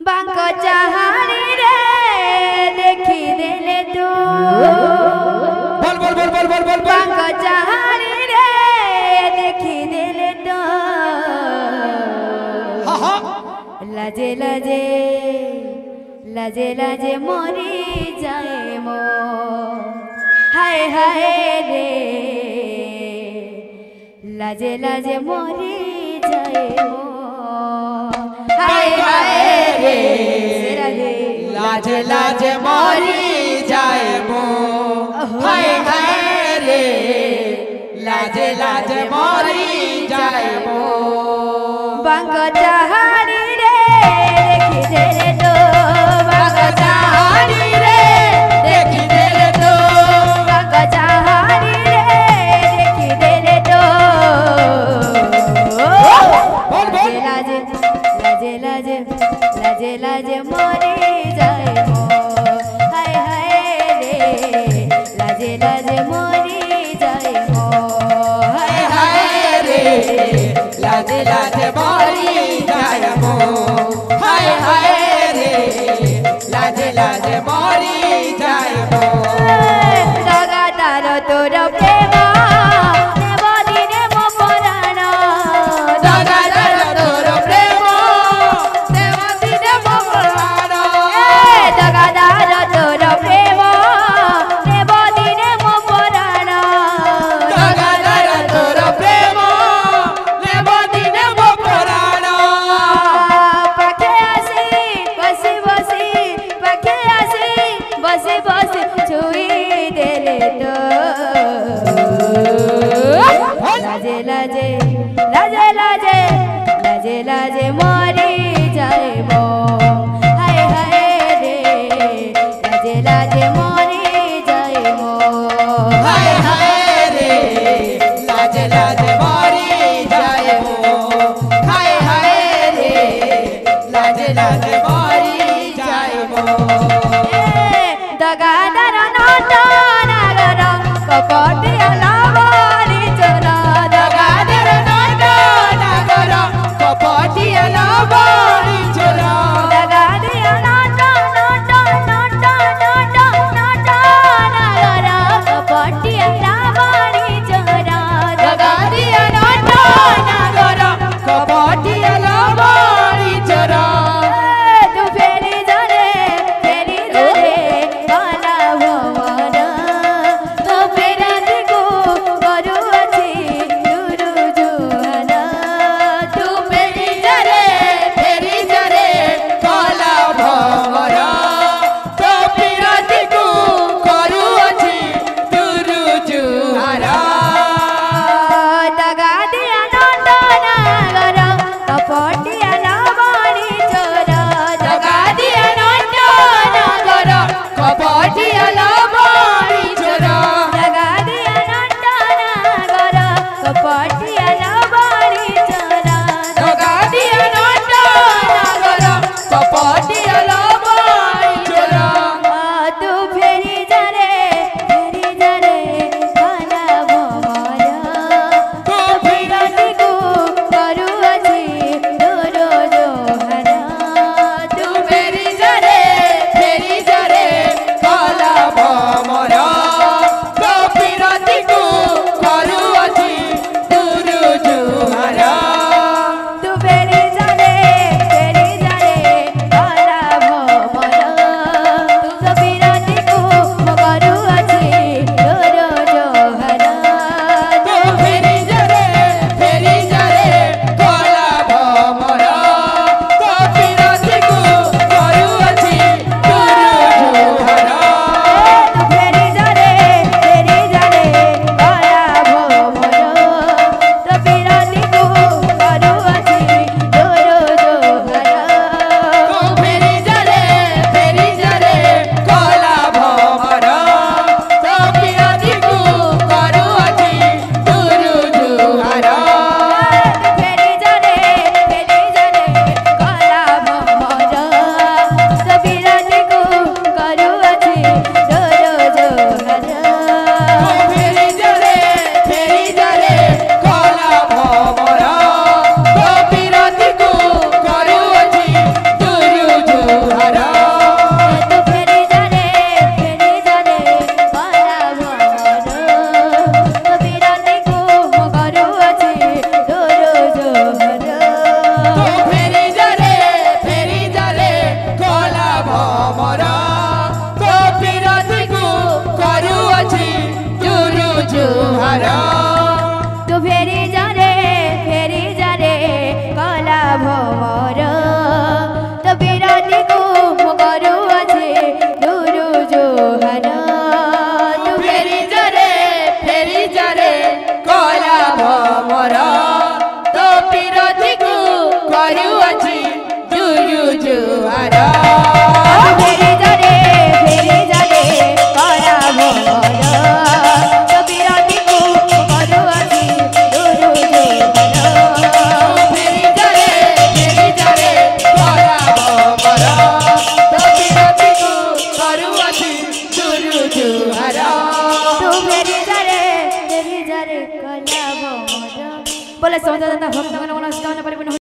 बांको चाहानी रे देखी देले तू बोल बोल बोल बोल बोल बोल बांको चाहानी रे देखी देले तू हाँ हाँ लाजे लाजे लाजे लाजे मरी जाए मो हाय हाय रे लाजे लाजे मरी जाए मो हाय हाय रे लाजे लाजे मरी जाए मो हाय हाय रे लाजे लाजे मरी जाए मो बांको चाहानी रे देखी देले तो बांको चाहानी रे देखी देले तो बांको चाहानी रे देखी देले तो लाजे लाजे लाजे लाजे लाजे मरी जाए मो हाय हाय रे लाजे लाजे मरी जाए मो हाय हाय रे लाजे लाजे मरी जाए मो हाय हाय रे लाजे लाजे मरी जाए मो दगा तारो तोर प्रेम देव दिने मो पराण दगा तारो तोर प्रेम देव दिने मो पराण दगा तारो तोर प्रेम देव दिने मो पराण दगा तारो तोर प्रेम देव दिने मो पराण पाखे आसी बसी बसी पाखे आसी बसी बसी छुई देले तो लाजे लाजे लाजे लाजे लाजे लाजे मरी जाए मो हाय हाय रे लाजे लाजे मरी जाए मो हाय हाय रे लाजे लाजे मरी जाए मो हाय हाय रे लाजे लाजे मरी जाए मो दगा दर नट नागर कपटी अलावारी चोरा दगा दर नट नागर कपटी अलावारी चोरा दगा दर नट नट नट नट नट नागर कपटी अलावारी चोरा दगा दर नट नागर कपटी अलावारी चोरा जुहार फेरी जाने करा भोर तो बिरती को करुआसी दुरु जुहार फेरी जारे करा भोर तो बिरती को करुआसी दुरु जुहार तू फेरी जारे कला भोर बोले समझ भक्त